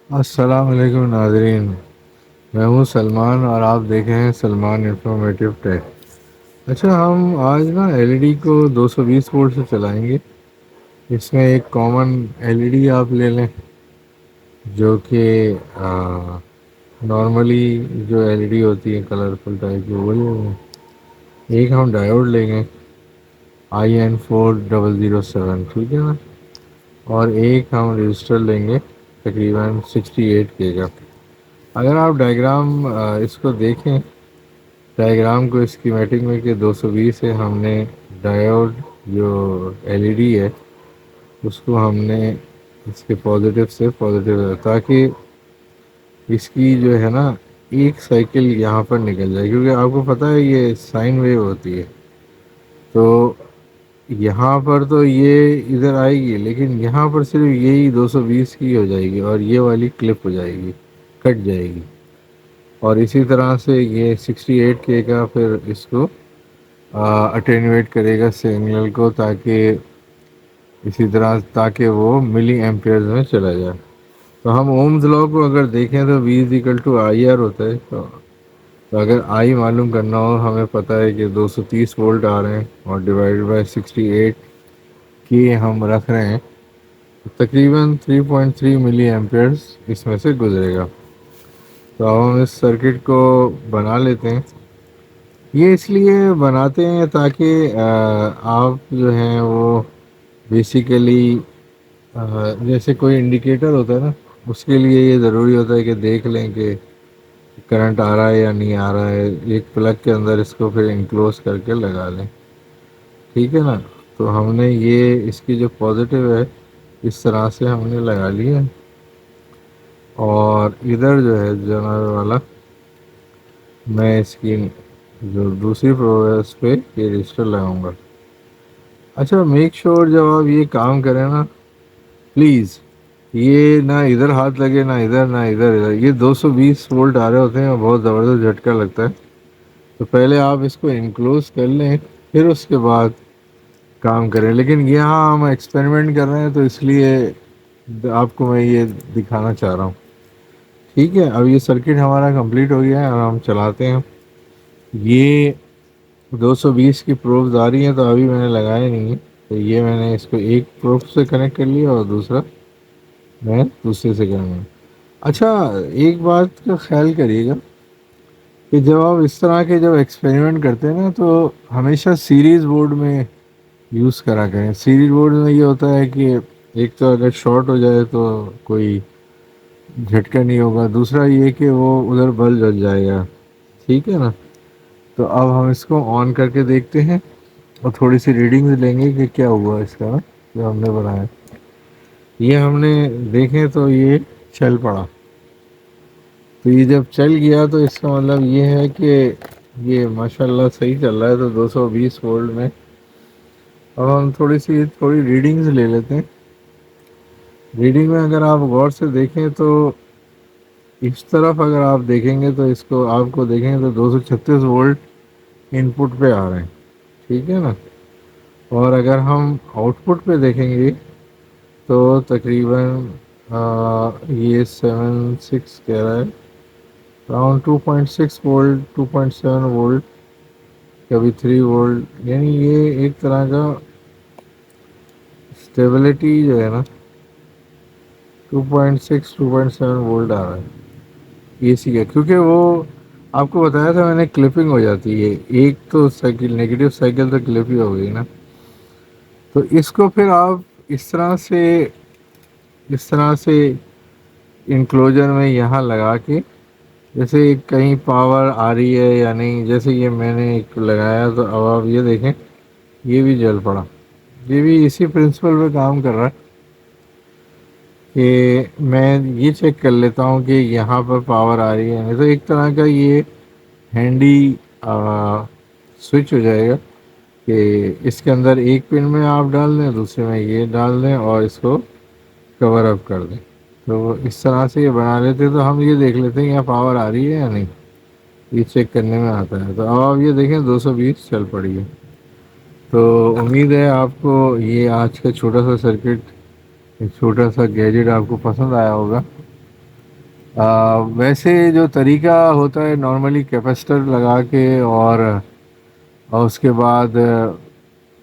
السلام علیکم ناظرین، میں ہوں سلمان اور آپ دیکھ رہے ہیں سلمان انفارمیٹیو ٹیک۔ اچھا، ہم آج نا ایل ای ڈی کو 220 وولٹ سے چلائیں گے۔ اس میں ایک کامن ایل ای ڈی آپ لے لیں، جو کہ نارملی جو ایل ای ڈی ہوتی ہے کلرفل ٹائپ کی، وہ لے لیں۔ ایک ہم ڈائیوڈ لیں گے IN4007، ٹھیک ہے نا؟ اور ایک ہم رجسٹر لیں گے تقریباً 68K کا۔ اگر آپ ڈائیگرام اس کو دیکھیں، ڈائیگرام کو اسکیمیٹک میں، کہ 220 ہے، ہم نے ڈائیوڈ جو ایل ای ڈی ہے اس کو ہم نے اس کے پازیٹیو سے پازیٹیو، تاکہ اس کی جو ہے نا ایک سائیکل یہاں پر نکل جائے، کیونکہ آپ کو پتہ ہے یہ سائن ویو ہوتی ہے، تو یہاں پر تو یہ ادھر آئے گی، لیکن یہاں پر صرف یہی 220 کی ہو جائے گی اور یہ والی کلپ ہو جائے گی، کٹ جائے گی۔ اور اسی طرح سے یہ 68K کا پھر اس کو اٹینویٹ کرے گا سگنل کو، تاکہ اسی طرح تاکہ وہ ملی ایمپیئرز میں چلا جائے۔ تو ہم اومز لا کو اگر دیکھیں تو V=IR ہوتا ہے۔ تو اگر آئی معلوم کرنا ہو، ہمیں پتہ ہے کہ 230 وولٹ آ رہے ہیں اور ڈیوائڈ بائی 68 کی ہم رکھ رہے ہیں، تقریباً 3.3 ملی ایمپیئرز اس میں سے گزرے گا۔ تو اب ہم اس سرکٹ کو بنا لیتے ہیں۔ یہ اس لیے بناتے ہیں تاکہ آپ جو ہیں وہ بیسیکلی جیسے کوئی انڈیکیٹر ہوتا ہے نا، اس کے لیے یہ ضروری ہوتا ہے کہ دیکھ لیں کہ کرنٹ آ رہا ہے یا نہیں آ رہا ہے، ایک پلگ کے اندر اس کو پھر انکلوز کر کے لگا لیں، ٹھیک ہے نا؟ تو ہم نے یہ اس کی جو پازیٹیو ہے اس طرح سے ہم نے لگا لی ہے، اور ادھر جو ہے جناب والا میں اس کی جو دوسری پروگرس پہ یہ رجسٹر لگاؤں گا۔ اچھا، میک شور جب آپ یہ کام کریں نا، پلیز یہ نہ ادھر ہاتھ لگے، نہ ادھر نہ ادھر۔ یہ 220 وولٹ آ رہے ہوتے ہیں اور بہت زبردست جھٹکا لگتا ہے، تو پہلے آپ اس کو انکلوز کر لیں، پھر اس کے بعد کام کریں۔ لیکن یہاں ہم ایکسپیریمنٹ کر رہے ہیں تو اس لیے آپ کو میں یہ دکھانا چاہ رہا ہوں، ٹھیک ہے؟ اب یہ سرکٹ ہمارا کمپلیٹ ہو گیا ہے اور ہم چلاتے ہیں۔ یہ 220 کی پروفز آ رہی ہیں، تو ابھی میں نے لگایا نہیں ہے، تو یہ میں نے اس کو ایک پروف سے کنیکٹ کر لیا اور دوسرا میں دوسرے سے کروں گا۔ اچھا، ایک بات کا خیال کریے گا کہ جب آپ اس طرح کے جب ایکسپیریمنٹ کرتے ہیں نا، تو ہمیشہ سیریز بورڈ میں یوز کرا کریں۔ سیریز بورڈ میں یہ ہوتا ہے کہ ایک تو اگر شارٹ ہو جائے تو کوئی جھٹکا نہیں ہوگا، دوسرا یہ کہ وہ ادھر بلب جل جائے گا، ٹھیک ہے نا؟ تو اب ہم اس کو آن کر کے دیکھتے ہیں اور تھوڑی سی ریڈنگ لیں گے کہ کیا ہوا اس کا جو ہم نے بنایا۔ یہ ہم نے دیکھیں تو یہ چل پڑا، تو یہ جب چل گیا تو اس کا مطلب یہ ہے کہ یہ ماشاء اللہ صحیح چل رہا ہے۔ تو 220 وولٹ میں اب ہم تھوڑی ریڈنگز لے لیتے ہیں۔ ریڈنگ میں اگر آپ غور سے دیکھیں تو اس طرف اگر آپ دیکھیں گے تو اس کو آپ کو دیکھیں گے تو 236 وولٹ ان پٹ پہ آ رہے ہیں، ٹھیک ہے نا؟ اور اگر ہم آؤٹ پٹ پہ دیکھیں گے تو تقریباً یہ 76 کہہ رہا ہے، اراؤنڈ 2.6 وولٹ، 2.7 وولٹ، کبھی 3 وولٹ، یعنی یہ ایک طرح کا اسٹیبلٹی جو ہے نا 2.6 2.7 وولٹ آ رہا ہے اے سی کا، کیونکہ وہ آپ کو بتایا تھا میں نے کلپنگ ہو جاتی ہے، ایک تو سائیکل نیگیٹو سائیکل تو کلپ ہی ہو گئی نا۔ تو اس کو پھر آپ اس طرح سے انکلوجر میں یہاں لگا کے، جیسے کہیں پاور آ رہی ہے یا نہیں، جیسے یہ میں نے ایک لگایا تو اب آپ یہ دیکھیں یہ بھی جل پڑا۔ یہ بھی اسی پرنسپل پہ کام کر رہا ہے کہ میں یہ چیک کر لیتا ہوں کہ یہاں پر پاور آ رہی ہے نہیں، تو ایک طرح کا یہ ہینڈی سوئچ ہو جائے گا کہ اس کے اندر ایک پن میں آپ ڈال دیں، دوسرے میں یہ ڈال دیں اور اس کو کور اپ کر دیں۔ تو اس طرح سے یہ بنا لیتے، تو ہم یہ دیکھ لیتے ہیں یہاں پاور آ رہی ہے یا نہیں، یہ چیک کرنے میں آتا ہے۔ تو اب آپ یہ دیکھیں 220 چل پڑی ہے۔ تو امید ہے آپ کو یہ آج کا چھوٹا سا سرکٹ، ایک چھوٹا سا گیجٹ آپ کو پسند آیا ہوگا۔ ویسے جو طریقہ ہوتا ہے نارملی کیپیسٹر لگا کے اور اس کے بعد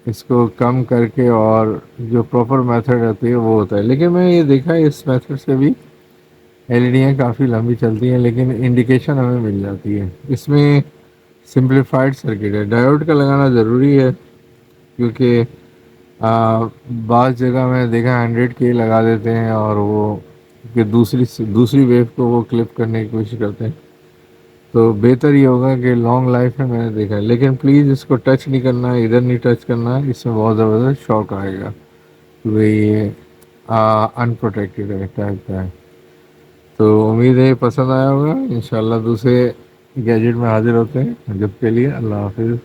اس کو کم کر کے اور جو پراپر میتھڈ رہتی ہے وہ ہوتا ہے، لیکن میں یہ دیکھا ہے اس میتھڈ سے بھی ایل ای ڈیاں کافی لمبی چلتی ہیں لیکن انڈیکیشن ہمیں مل جاتی ہے۔ اس میں سمپلیفائڈ سرکٹ ہے، ڈائیوڈ کا لگانا ضروری ہے کیونکہ بعض جگہ میں دیکھا 100 کے لگا دیتے ہیں اور وہ کہ دوسری ویو کو وہ کلپ کرنے کی کوشش کرتے ہیں، تو بہتر یہ ہوگا کہ لانگ لائف ہے، میں نے دیکھا ہے، لیکن پلیز اس کو ٹچ نہیں کرنا ہے، ادھر نہیں ٹچ کرنا ہے، اس میں بہت زبردست شوق آئے گا کہ بھئی یہ ان پروٹیکٹیڈ ہے ٹائپ کا ہے۔ تو امید ہے یہ پسند آیا ہوگا، انشاءاللہ دوسرے گیجٹ میں حاضر ہوتے ہیں، جب کے لیے اللہ حافظ۔